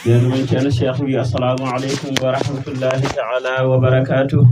من كان الشيخ السلام عليكم ورحمة الله تعالى وبركاته.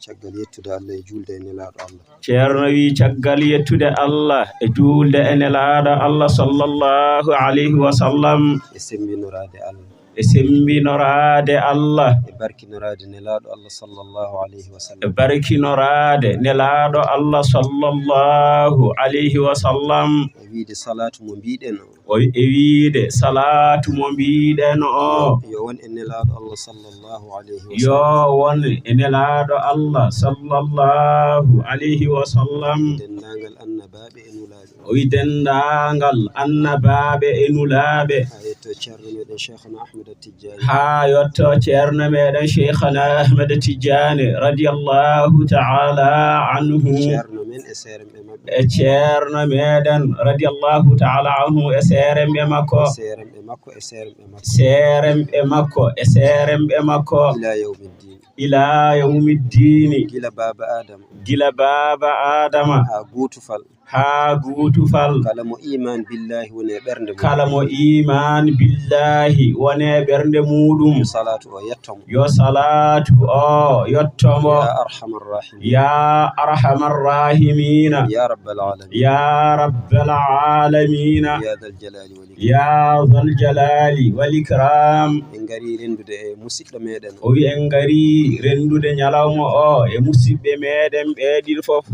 caggal yettude Allah e julde e nelaaɗo Allah. Ceerno wi caggal yettude Allah e julde e nelaaɗo Allah sallallahu alayhi wa sallam. E sembinorade Allah. E sembinorade Allah. E barkinorade nelaaɗo Allah sallallahu alayhi wa sallam. E barkinorade nelaaɗo Allah sallallahu alayhi wa sallam. E wiide salatu mo mbiɗen o. E wiide salatu mo mbiɗen o. Yo won e nelaaɗo Allah sallallahu alayhi wa sallam. Yo won e nelaaɗo Allah sallallahu alayhi wa sallam. Dendagal annabaɓe e nulaɓe. O wi dendagal annabaɓe e nulaɓe. Ha yetto ceerno meɗen Cheikhna Ahmed Tijani. Ha yetto ceerno meɗen Cheikhna Ahmed Tijani radiyallahu ta'ala anhu. Ceerno men e seeremɓe mabɓe. E ceerno meɗen radiyallahu ta'ala anhu e seeremɓe makko. Seeremɓe makko e seeremɓe makko. Seeremɓe makko e seeremɓe makko. Ila yawmiddin. Ila yawmiddin. Gila baba Adama. Gila baba Adama. Ha gutufal. Ha gutufal. Kala mo iman billahi wone ɓernde muɗum. Kala mo iman billahi wone ɓernde muɗum. Yo salatu o yettomo. Yo salatu o yettomo. Ya arhamar rahimin. Ya arhamar rahimina. Ya rabbal alamin. Ya rabbal alamina. Ya dhal jalali wal ikram. Ya dhal jalali wal ikram. En gari rendude e musidɗo meɗen. O wi en gari rendude nyalawma o e musidɓe meɗen ɓeɗiɗo fof.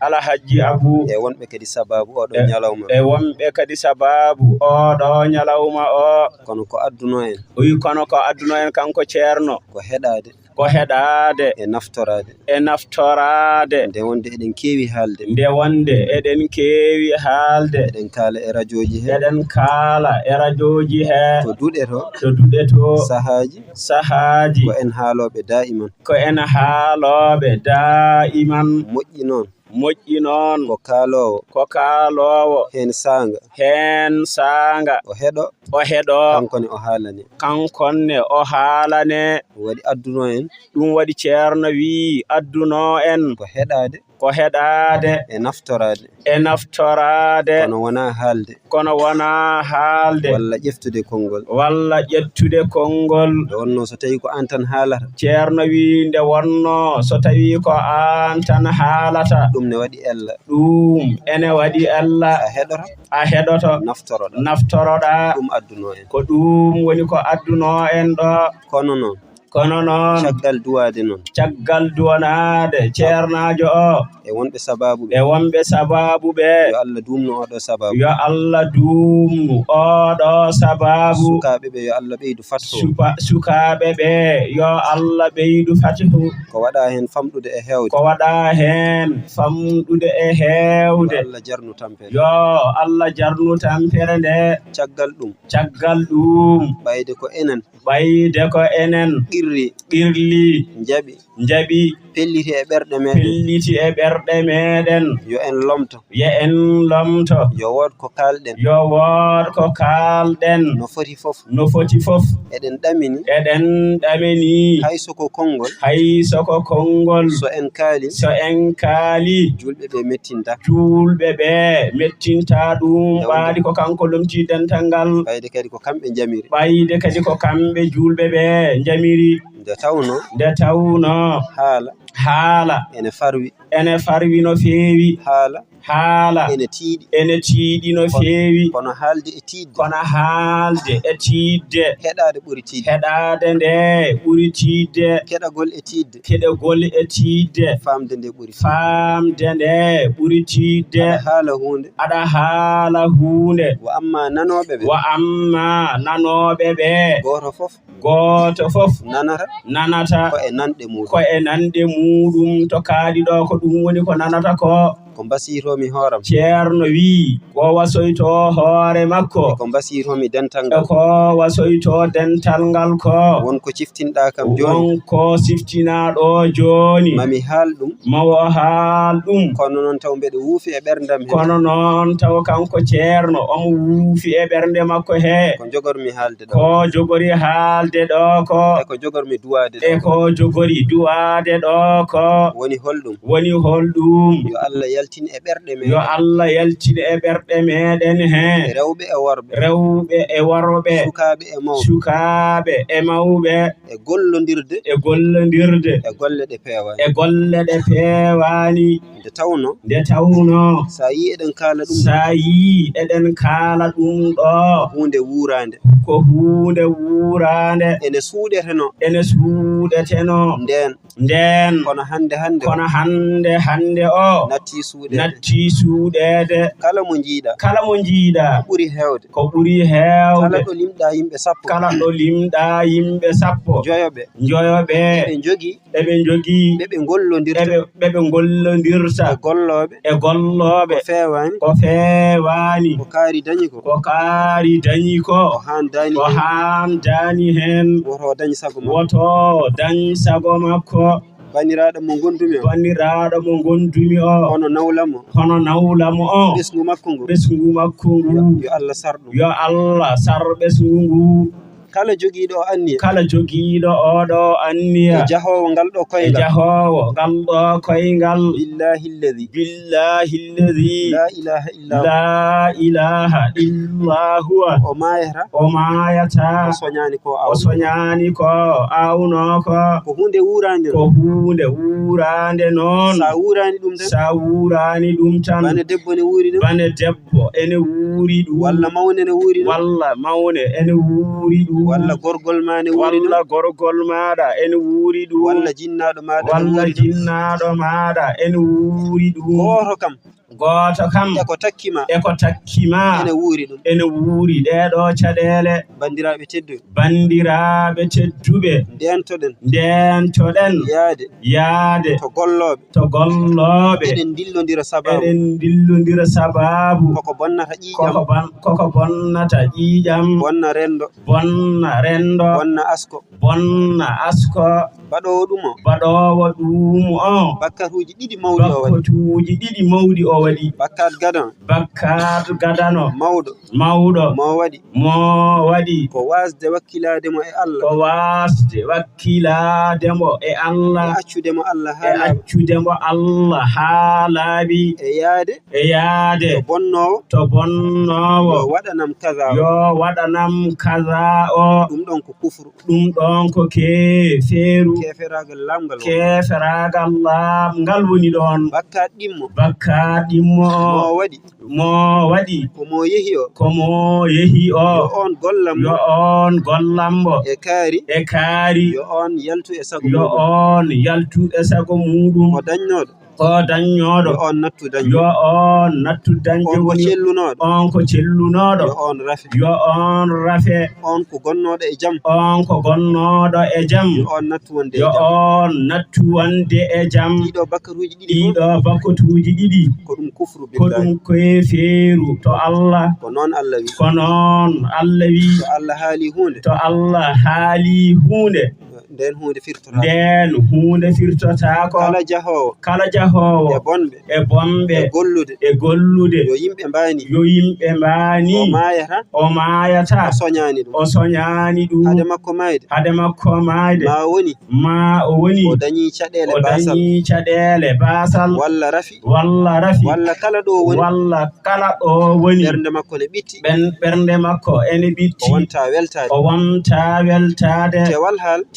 Alhaji Abu e wonɓe kadi sababu oɗo nyalawma. E wonɓe kadi sababu oɗo nyalawma o. Kono ko adduno en. O wi kono ko adduno en kanko ceerno. Ko heɗade. Ko heɗade. E naftorade. E naftorade. Nde wonde eɗen kewi haalde. Nde wonde eɗen kewi haalde. Eɗen kaala e radioji he. Eɗen kaala e radioji he. To duɗe to. To duɗe to. Sahaji. Ko en haaloɓe da'iman. Ko en haaloɓe da'iman. Moƴƴi noon. Moƴƴi noon. Ko kaalowo. Ko kaalowo. Hen sanga. Hen sanga. O heɗo. O heɗo. Kankone o haalane. Kankonne o haalane. Waɗi adduno en. Ɗum waɗi ceerno wi adduno en. Ko heɗade. Ko heɗade. E naftorade. E naftorade. Kono wona haalde. Kono wona haalde. Walla ƴeftude konngol. Walla ƴettude konngol. Nde wonno so tawi ko an tan haalata. Ceerno wi nde wonno so tawi ko an tan haalata. Ɗum ne waɗi ella. Ɗum ene waɗi ella. A heɗoto. A heɗoto. Naftoroɗa. Naftoroɗa. Ɗum adduno en. Ko ɗum woni ko adduno en ɗo. Kono noon. Kono noon. Caggal duwade noon. Caggal duwanade ceernajo o. E wonɓe sababu ɓe. E wonɓe sababu ɓe. Yo Allah dumno oɗo sababu. Yo Allah dumno oɗo sababu. Sukaɓe ɓe yo Allah ɓeydu fatho. Sukaɓe ɓe yo Allah ɓeydu fatho. Ko waɗa hen famɗude e hewde. Ko waɗa hen famɗude e hewde. Yo Allah jarnu tampere. Yo Allah jarnu tampere nde. Caggal ɗum. Caggal ɗum. Ɓayde ko enen. Ɓayde ko enen. Qirli. Njaɓi. Pelliti e ɓerɗe meɗen. Pelliti e ɓerɗe meɗen. Yo en lomto. Yo en lomto. Yo wood ko kalɗen. Yo wood ko kalɗen. No foti fof. No foti fof. Eɗen ɗamini. Eɗen ɗamini. Hayso ko konngol. Hayso ko konngol. So en kaali. So en kaali. Julɓe ɓe mettinta. Julɓe ɓe mettinta ɗum. Ɓaadi ko kanko lomti dental ngal. Ɓayde kadi ko kamɓe jamiri. Ɓayde kadi ko kamɓe julɓe ɓe jamiri. Nde tawno. Nde tawno. Haala. Ene farwi no feewi. Haala. Ene tiiɗi no feewi. Kono haalde e tiidde. Kono haalde e tiidde. Heɗade ɓuri tiidde. Heɗade nde ɓuri tiidde. Keɗagol e tiidde. Keɗagol e tiidde. Famde nde ɓuri. Famde nde ɓuri tiidde. Aɗa haala hunde. Aɗa haala hunde. Wa amma nanoɓe ɓe. Wa amma nanoɓe ɓe. Goto fof. Nanata. Ko e nanɗe muɗum. Ko e nanɗe muɗum to kaali ɗo ko ɗum woni ko nanata ko. Ko mbasiytomi hooram. Ceerno wi ko wasoyto hoore makko. Ko mbasiytomi dental ngal. Ko wasoyto dental ngal ko. Wonko ciftinɗa kam joni. Wonko siftinaɗo joni. Mami haal ɗum. Mawo haal ɗum. Kono noon taw mbeɗa wuufi e ɓerdam he. Kono noon taw kanko ceerno omo wuufi e ɓernde makko he. Ko jogormi haalde ɗo. Ko jogori haalde ɗo ko. E ko jogormi duwade ɗo. E ko jogori duwade ɗo ko. Woni holɗum. Woni holɗum. Yo Allah yaltin e ɓerɗe yo meɗen Allah yaltin e ɓerɗe meɗen he rewɓe e worɓe rewɓe e worɓe sukaɓe e mawɓe sukaɓe e mawɓe e gollodirde e gollodirde e golle ɗe peewani e golle ɗe peewani nde tawno sa yi eɗen kaala ɗum sa yi eɗen kaala ɗum ɗo hunde wuurande ko hunde wuurande ene suuɗeteno nden kono hande o natti suuɗede kala mo jiiɗa ko ɓuri hewde kala ɗo limɗa yimɓe sappo joyoɓe eɓe jogii ɓeɓe gollodirta e golloɓe ko feewani ko kaari dañi ko handani hen woto dañ sago makko baniraɗo mo gondumi o hono nawlamo o ɓesgu makko ngu yo Allah sar ɓesgu ngu kala jogiiɗo oɗo anniya e jahowo ngal ɗo koyngal billahi alladhi la ilaha illa huwa o mayata o soñani ko awno ko hunde wuurande noon sa wurani ɗum tan bane debbo ene wuuri ɗum walla mawne ene wuuri ɗum walla gorgol maɗa ene wuuri ɗum walla jinnaɗo maɗa ene wuuri ɗum goto kam eko takkima ene wuuri ɗeɗo caɗele bandiraɓe tedduɓe ndentoɗen yaade to golloɓe eɗen dillodira sababu koko bonnata ƴiƴam bonna rendo bonna asko baɗowo ɗum o bakkatuji ɗiɗi mawɗi o waɗi bakkat gadano mawɗo mo waɗi ko wasde wakkilademo e Allah e accudemo Allah haa laaɓi e yaade to bonnowo yo waɗanam kaza o ɗum ɗon ko keferu keferagal lamgal woni ɗon bakkaɗimmo mo waɗi ko mo yehi o yo on gollammo e kaari yo on yaltu e sago muɗum ko daññoɗo yo on nattu dañde woni on ko cellunoɗo yo on rafe on ko gonnoɗo e jam yo on nattu wonde e jam ɗiɗo bakkatuji ɗiɗi ko ɗum keferu to Allah ko noon Allah wi to Allah haali hunde nden hunde firtotako kala jahowo e bombe e gollude yo yimɓe mbani o mayata o soñani ɗum hade makko mayde ma o woni o dañi caɗele basal walla rafi walla kala ɗo woni ɓernde makko ene ɓitti o wonta weltade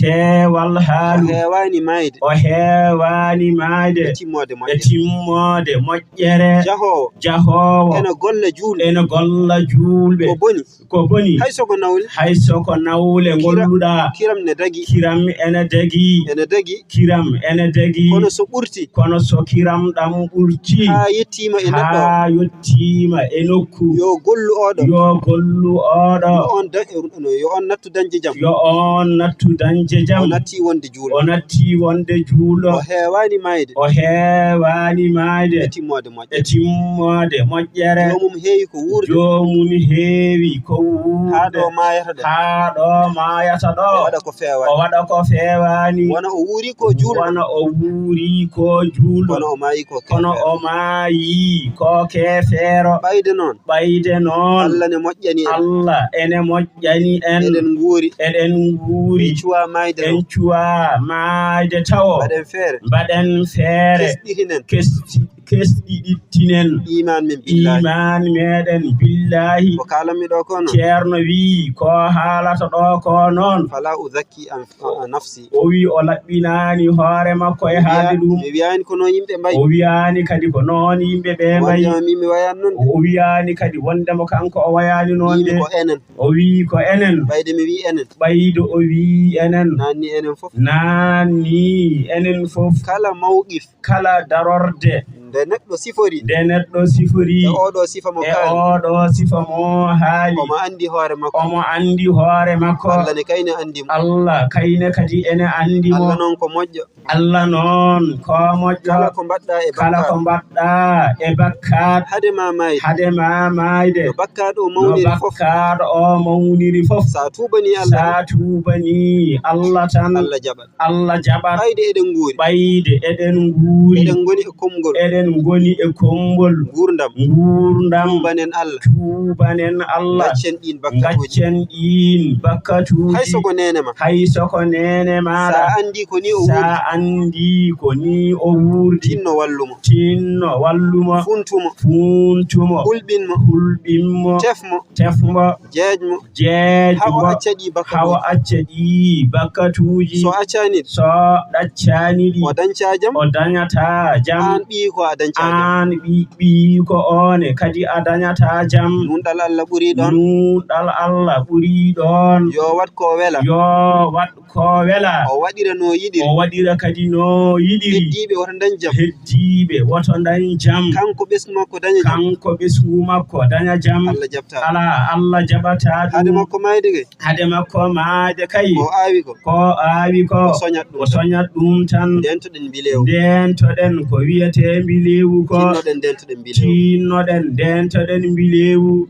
tewal haalu o heewani mayde e timmode moƴƴere jahowo ene golla julɓe ko boni hay soko nawle golluɗa kiram ene dagi kono so kiram ɗam ɓurti ha yettima e nokku yo gollu oɗo yo on nattu dañje jam o natti wonde juulo o heewani mayde e timmode moƴƴere jomum heewi ko wuurde haa ɗo mayata ɗo o waɗa ko feewani wona o wuuri ko juulo kono o maayi ko keefeero ɓayde noon Allah ene moƴƴani en eɗen nguuri en cuwa mayde tawo mbaɗen feere kesɗi ɗittinen iman meɗen billahi ko kalammi ɗo ko non ceerno wi ko haalata ɗo ko noon fala uzakki an nafsi o wi o laɓɓinaani hoore makko e haalde ɗum mi wiyani ko noon yimɓe mbayi o wiyaani kadi ko noon yimɓe ɓe mbayi min mi wayani noon o wiyaani kadi wondemo kanko o wayani noon de ko enen o wi ko enen ɓayde mi wi enen ɓaydo o wi enen nanni enen fof nanni enen fof kala mawqif kala darorde nde neɗɗo sifori e oɗo sifa mo kaali oɗo sifa mo haali omo andi hoore makko omo andi hoore makko Allah ne kayne andi mo Allah kayne kadi ene andi mo Allah noon ko moƴƴo Allah noon ko moƴƴo kala ko mbaɗɗa e bakkat hade ma mayde no bakkaɗo o mawniri fof sa tubani Allah tan Allah jaɓat ɓayde eɗen nguuri eɗen ngoni e konngol gurdam tubanen Allah gaccen ɗin bakkatuji hay soko nene maɗa sa andi ko ni o wurdi tinno wallumo funtumo hulɓinmo tefmo jeejmo hawa acca ɗi bakkatuji so ɗaccani ɗi o dañata jam an ɓi ko one kadi a dañata jam nunɗal Allah ɓuri ɗon yo wat ko wela o waɗira kadi no yiɗiri heddiɓe woto dañ jam kanko ɓesgu makko daña jam Allah jaɓata ɗum hade makko maade kay ko aawi ko o soñat ɗum tan dentoɗen ko wiyete mbilewu ko tinnoɗen dentoɗen mbilewu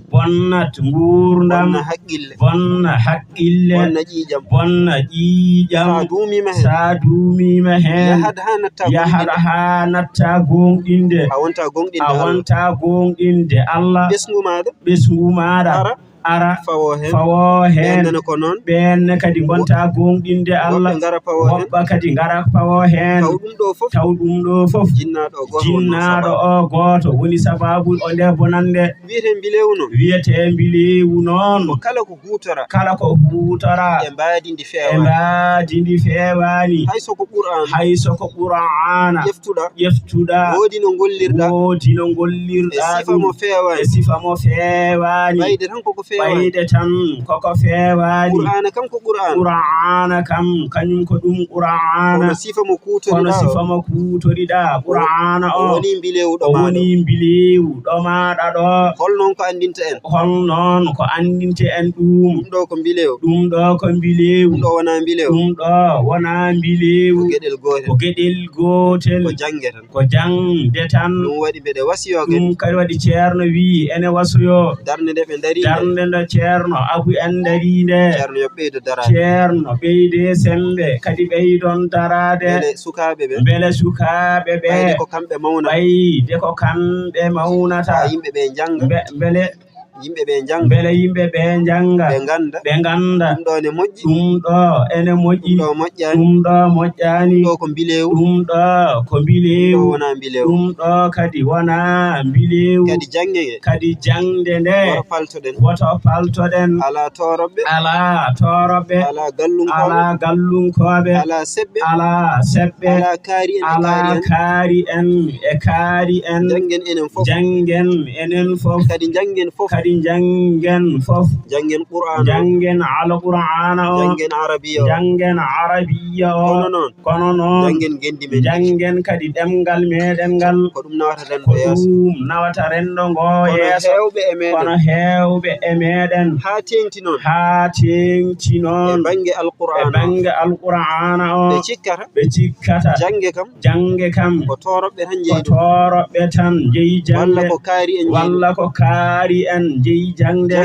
bonnat ngurdam bonna haqqille bonna ƴiƴam sa duumima hen yahata ha natta gonɗinde a wonta gonɗinde Allah ɓesgu maɗa ara fawo hen ɓenne kadi gonta gonɗinde Allah woɓɓa kadi ngara fawo hen taw ɗum ɗo fof jinnaɗo o goto woni sababu o nder bonande wiyete mbilewu noon kala ko hutora e mbadindi fewani hay soko qur'ana ƴeftuɗa wodi no gollirɗa e sifa mo fewani ɓayde tan koko fewani qur'ana kam kañum ko ɗum qur'ana kono sifa mo kutoriɗa qur'ana o woni mbilewu ɗo maɗa ɗo holnon ko andinte en ɗum ɗo ko mbilewu ɗum ɗo wona mbilewu ko gueɗel gotel ko jangde tan ɗum kadi waɗi ceerno wi ene wasoyo darnde nde ceerno abu en darinde ceerno ɓeyde sembe kadi ɓeydon darade beele sukaɓe ɓe ɓayde ko kamɓe mawnata beele yimɓe ɓe janga ɓe ganda ɗum ɗo ene moƴƴi ɗum ɗo moƴƴani ɗum ɗo ko mbilewu ɗum ɗo kadi wona mbilewu kadi jangde nde woto paltoɗen ala toroɓe ala gallunkoɓe ala seɓɓe ala kaari en e kaari en jangen enen fof kadi jangen fof jangen alqur'ana o jangen arabiya o kono noon jangen kadi ɗemgal meɗen ngal ko ɗum nawata rendo ngo yeeso kono hewɓe e meɗen ha tengti noon e bange alqur'ana o ɓe cikkata jange kam ko toroɓɓe tan jeyi jange walla ko kaari en jeyi jangde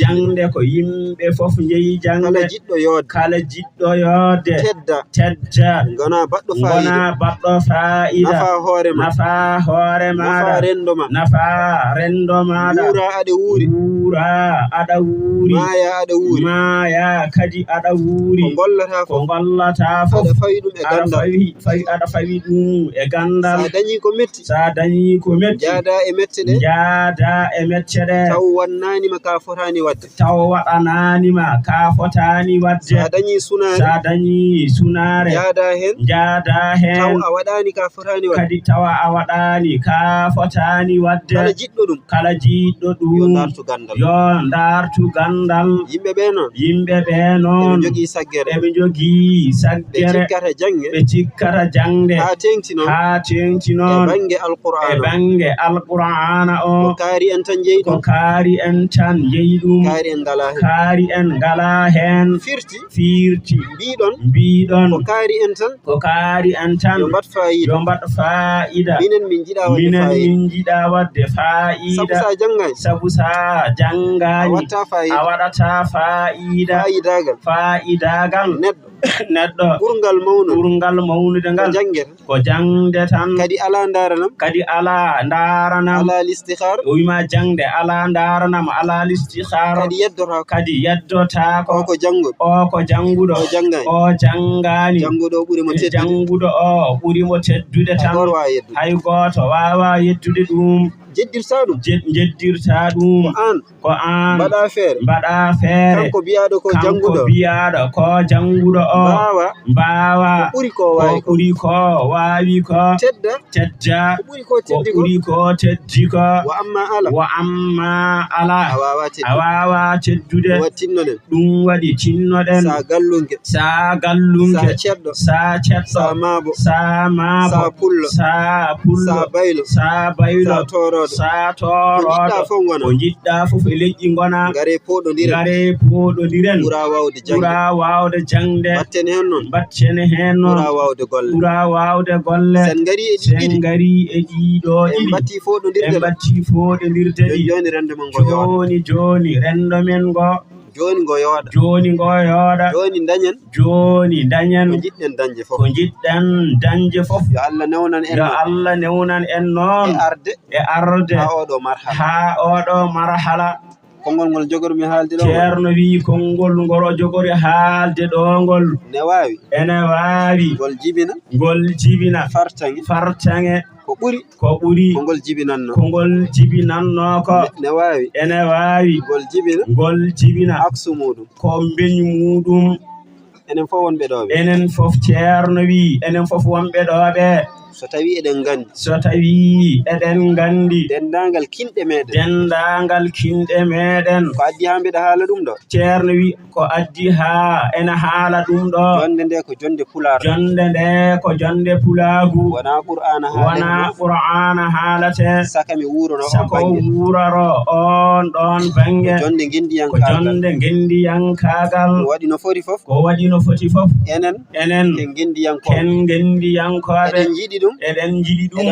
jangde ko yimɓe fof jeyi jangde kala jiɗɗo yoode tedda gona baɗɗo fa'ida nafa hoore maɗa nafa rendo maɗa wuura aɗa wuuri maya kadi aɗa wuuri ko gollata fof aɗa fawi ɗum e gandal sa dañi ko metti jaada e mecce ɗe taw waɗananima ka fotani wadde sa dañi sunare jaada hen kadi tawa a waɗani ka fotani wadde kala jiɗɗo ɗum yo dartu gandal yimɓe ɓe noon eɓe jogii saggere ɓe cikkata jangde ha tengti noon e bange alqur'ana o ko kaari en tan jeyi ɗum kaari en ngala hen firti mbiɗon ko kaari en tan yo mbaɗ fa'ida minen min jiɗa wadde fa'ida sabu sa jangani a waɗata fa'idagal neɗɗo ɓurgal mawnude ngal ko jangde tan kadi ala daranam o wima jangde ala daranam ala listihara kadi yeddota ko janguɗo o jangani janguɗo o ɓurimo teddude tan hay goto wawa yeddude ɗum jeddirta ɗum ko an mbaɗa feere kanko biyaɗo ko janguɗo o mbawa ko ɓuri ko wawi ko tedda ko ɓuri ko teddi ko wa amma ala a wawa teddude ɗum waɗi tinnoɗen sa gallunke sa ceɗɗo sa maabo sa pullo sa baylo sa toroɗo ko jiɗɗa fof e leƴƴi gona gare poɗodiren ɓura wawde jangde battene hen noon ɓura wawde golle sen gari e ɗiɗo ɗiɗi en batti foɗodirde ɗi joni rendo men ngo joni ngo yooɗa joni dañen ko jiɗɗen dañde fof yo Allah newnan en noon e arde ha oɗo marhala konngol ngol jogormi haalde ɗo ceerno wi konngol ngol o jogori haalde ɗo ngol ene waawi ngol jibina fartange ko ɓuri ngol jibinanno ko ene waawi ngol jibina aksu muɗum ko mbeñu muɗum enen fof ceerno wi enen fof wonɓe ɗo ɓe so tawi eɗen gandi dendagal kinɗe meɗen ko addi ha mbeɗa haala ɗum ɗo ceerno wi ko addi ha ena haala ɗum ɗo jonde nde ko jonde pulagu wona qur'ana haalate saka wuroro on ɗon bange ko jonde gendiyankagal ko waɗi no foti fof enen ken gendiyankoɓe eɗen jiɗi ɗum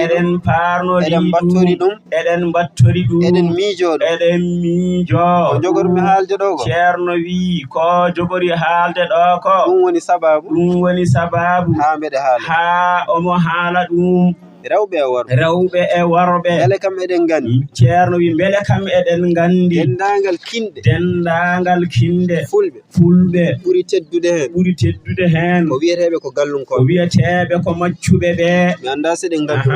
eɗen parnori ɗum eɗen battori ɗum eɗen miijo ko jogormi haalde ɗo ko ceerno wi ko jogori haalde ɗo ko ɗum woni sababu ha omo haala ɗum rewɓe e worɓe beele kam eɗen gandi ceerno wi beele kam eɗen gandi dendagal kinde fulɓe ɓuri teddude hen ko wiyeteɓe ko gallunkoɓe wiyeteɓe ko maccuɓe ɓe mi anda seɗen gandi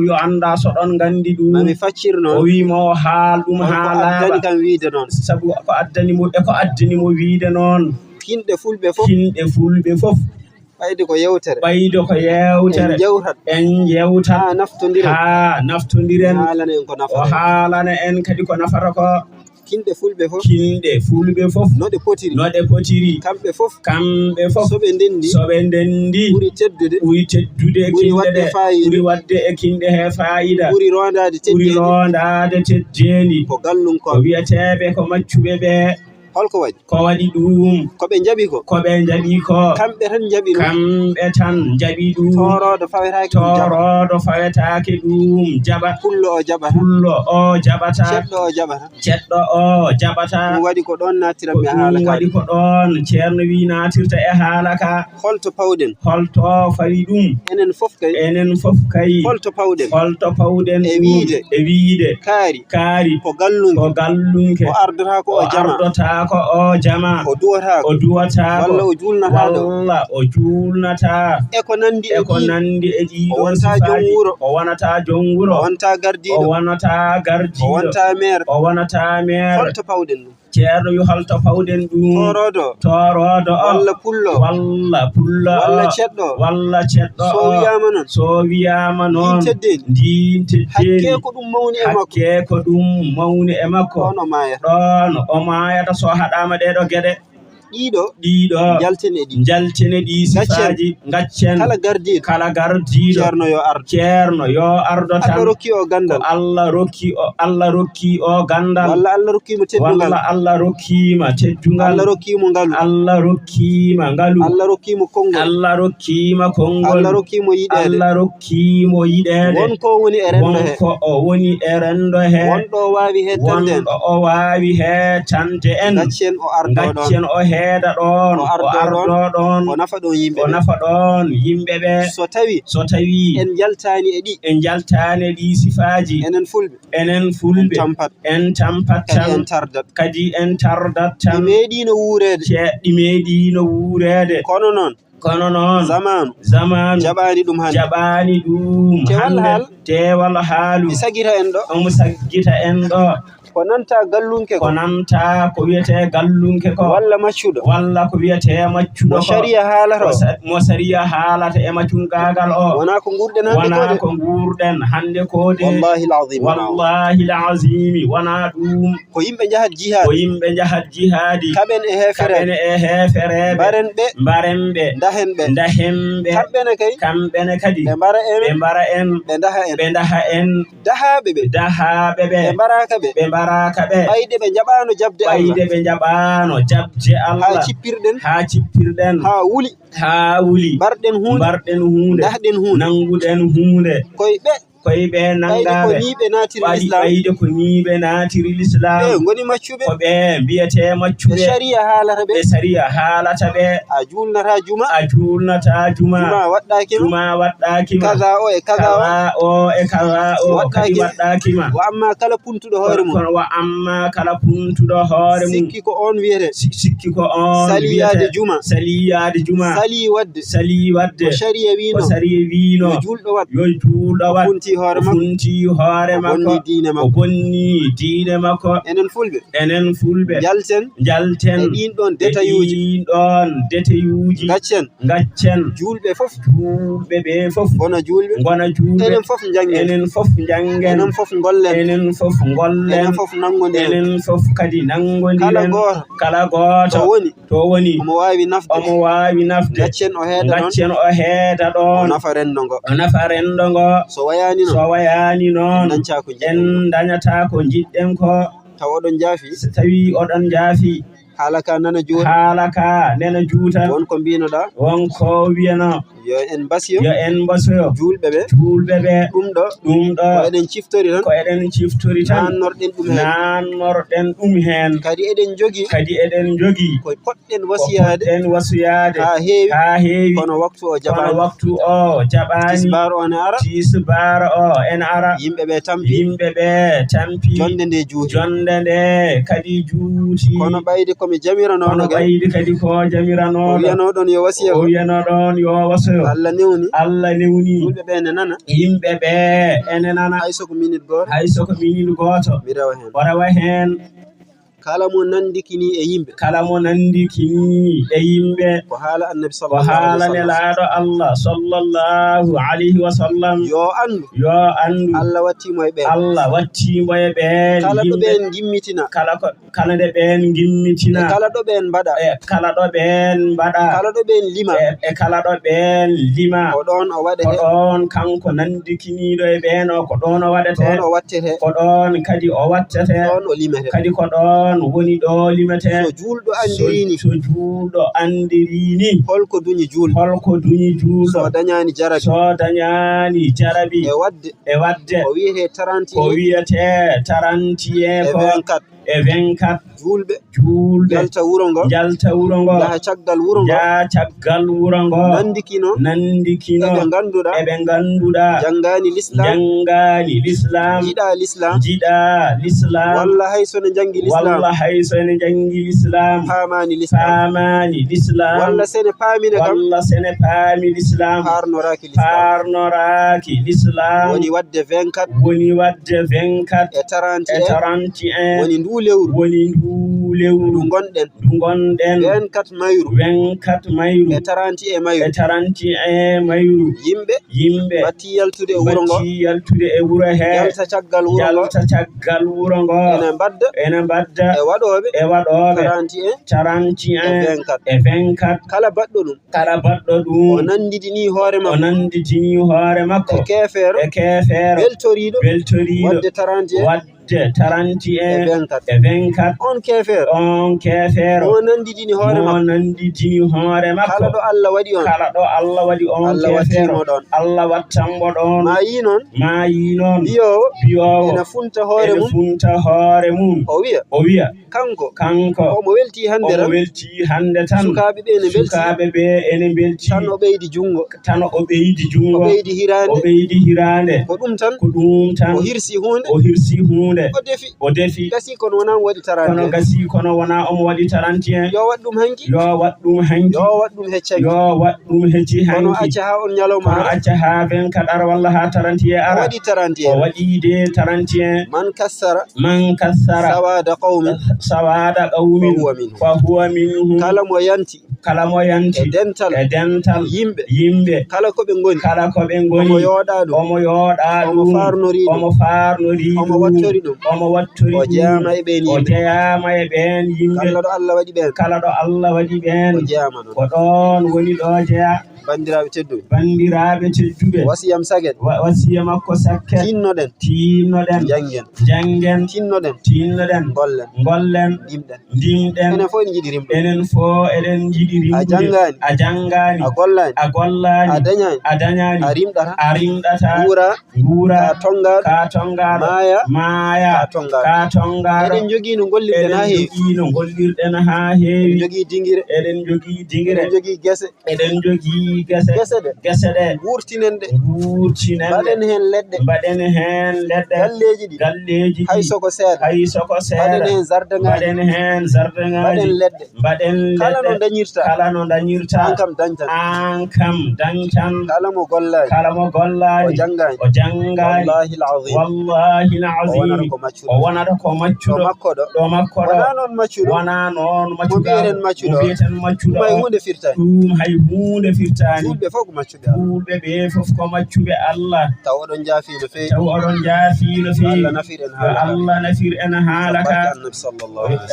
yo anda so ɗon gandi ɗum mami faccir noon o wimo o haal ɗum haalaɓa kam wiide noon sabu ko addanimo wiide noon kinɗe fulɓe fof ɓayde ko yewtere en jewtat ha naftodiren o haalana en kadi ko nafata ko kinɗe fulɓe fof noɗe potiri kamɓe fof soɓe ndendi ɓuri teddude kinɗe ɗe ɓuri wadde e kinɗe he fayida ɓuri rondade teddedi ko wiyeteɓe ko maccuɓe ɓe holko waɗi ko waɗi ɗum koɓe jaɓi ko kamɓe tan jaɓi ɗum kamɓe tan jaɓi ɗum toroɗo fawetake ɗum jaɓa pullo o jaɓata ceɗɗo o jaɓata ɗum waɗi ko ɗon natira mi haala ka waɗi ko ɗon ceerno wi natirta e haala ka holto pawɗen holto fawi ɗum enen fof kay holto pawɗen e wiide kaari ko gallunke o ardata ko o jama o duwata walla o julnata e ko nandi e ɗiɗo o wonata jom wuro o wonata gardiɗo o wonata maire holto pawɗen ɗum ceerno wi holto pawɗen ɗum toroɗo walla pullo walla ceɗɗo so wiyama noon ndin teddeni hakke ko ɗum mawni e makko ɗon o mayata so haɗama ɗeɗo gueɗe ɗiɗo jaltene ɗi sifaji gaccen kala gardiɗo ceerno yo ardo tan Allah rokki o gandal walla Allah rokkima teddungal Allah rokkima ngalu Allah rokkima konngol Allah rokkimo yiɗede wonko o woni e rendo he wonɗo o wawi hettande en gaccen o heeda ɗon o ardo ɗon o nafa ɗon yimɓe ɓe so tawi en jaltani ɗi sifaji enen fulɓe en tampat tan kadi en tardat tan ɗi meeɗino wuurede kono noon zamanu jaɓani ɗum hande tewal haalu omo saggita en ɗo ko nanta ko wiyete gallunke ko walla ko wiyete maccuɗo mo sariya haalata e maccungagal o wona ko gurɗen hande ko de wallahi alazimi wona ɗum ko yimɓe jahat jihadi kaɓen e hefereɓe mbarenɓe dahenɓe kamɓene kadi ɓe mbara en ɓe daha en dahaɓe ɓe baraka ɓe ɓayde ɓe jaɓano jabde Allah ha cippirɗen ha wuli barɗen hunde nanguɗen hunde koyɓe nangaɓe ɓayde ko ñiiɓe natiri l'islam ko ɓe mbiyete maccuɓe ɓe sariya haalata ɓe a julnata juma waɗɗakima kaza o e kaza o kadi waɗɗakima wa amma kala puntuɗo hoore mum sikki ko on wiyete saliyade juma sali wadde ko sariya wino yo julɗo wat funti hoore makko o bonni diine makko enen fulɓe jalten e ɗin ɗon deteyuji gaccen julɓe ɓe fof gona julɓe enen fof jangen enen fof gollen enen fof kadi nangodiren kala goto to woni omo wawi nafde gaccen o heeda ɗon o nafa rendo ngo so wayani noon en dañata ko jiɗɗen ko tawi oɗon jaafi haala ka nana juuta wonko mbinoɗa wonko wiyano yo en basoyo julɓe ɓe ɗum ɗo ko eɗen ciftori tan nannorɗen ɗum hen kadi eɗen jogi ko poɗɗen wasiyade ha heewi kono waktu o jaɓani tisbar o en ara yimɓe ɓe tampi jonde nde kadi juuti kono ɓayde komi jamiranoɗo ko wiyanoɗon yo wasiya o wiyanoɗon yo wasoyo Allah newni yimɓe ɓe ene nana hay soko minute goto o rewa hen kala mo nandikini e yimɓe ko haala annabi nelaɗo Allah sallallahu alayhi wa sallam yo andu Allah wattimo e ɓen kala ɗo ɓen gimmitina kala ɗo ɓen kala ɗo ɓen mbaɗa kala ɗo ɓen lima ko ɗon o waɗete ko ɗon kanko nandikiniɗo e ɓen o ko ɗon o waɗete ko ɗon kadi o wattete kadi ko ɗon ɗon woni ɗo limete so julɗo andirini julɗo andirini holko duñi julɗo so dañani jarabi e wadde o wiyete tarantiye ko e 24 julɓe jalta wuro ngo yaha caggal wuro ngo nandikino eɓe ganduɗa jangani l'islam jiɗa l'islam walla hay so ne jangi l'islam famani l'islam walla sene paami l'islam harnoraki l'islam woni wadde 24 e 31 woni ndu lewru ndu gonɗen 24 mayru e 31 mayru yimɓe batti yaltude e wuro he yalta caggal wuro ngo ene mbadda e waɗoɓe 31 e 24 kala baɗɗo ɗum o nandidini hoore makko e kefeero beltoriɗo wadde 31 e 24 on kefeero o nandidini hoore makko kala ɗo Allah waɗi on kefeero Allah wattanmo ɗon ma yi noon biyowo ene funta hoore mum o wiya kanko omo welti hande tan sukaɓe ɓe ene belti tan o ɓeydi jungo o ɓeydi hirande ko ɗum tan o hirsi hunde o defi gasi kono wona waɗi 31 yo waɗ ɗum hanki yo waɗ ɗum hecci hanki kono acca ha on nyalawma acca ha 24 walla ha 31 ara o waɗi de 31 man kassara sawada qawmin fa huwa minhum kala mo yanti e dental yimɓe kala ko ɓe ngoni omo yoɗa ɗum omo farnori omo wattori ɗum o jeyama e ɓen yimɓe kala ɗo Allah waɗi ɓen ko ɗon woni ɗo jeya bandiraɓe tedduɓe wasiyam saget wasiya makko sakket tinnoɗen jangen tinnoɗen gollen dimɗen enen fo eɗen jiɗi rimɗude a jangani a gollani a dañani a rimɗata guura ka tongaɗo maaya ka tongaɗo eɗen jogii no gollirɗen ha heewi eɗen jogii dingire eɗen jogii gese ɗe wurtinen ɗe mbaɗen hen leɗɗe galleji ɗi hay soko seeɗa mbaɗen hen zardaŋaji mbaɗen leɗɗe kala no dañirta an kam dañtan kala mo gollani o jangani wallahi l'azim o wonata ko maccuɗo ɗo makkoɗo wona noon maccuɗo ɗum hay hunde firtani fulɓe ɓe fof ko maccuɓe Allah taw oɗon jaafi no fewi Allah nafir en haalaka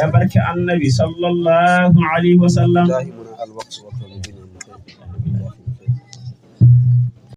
e barke annabi sallallahu alayhi wa sallam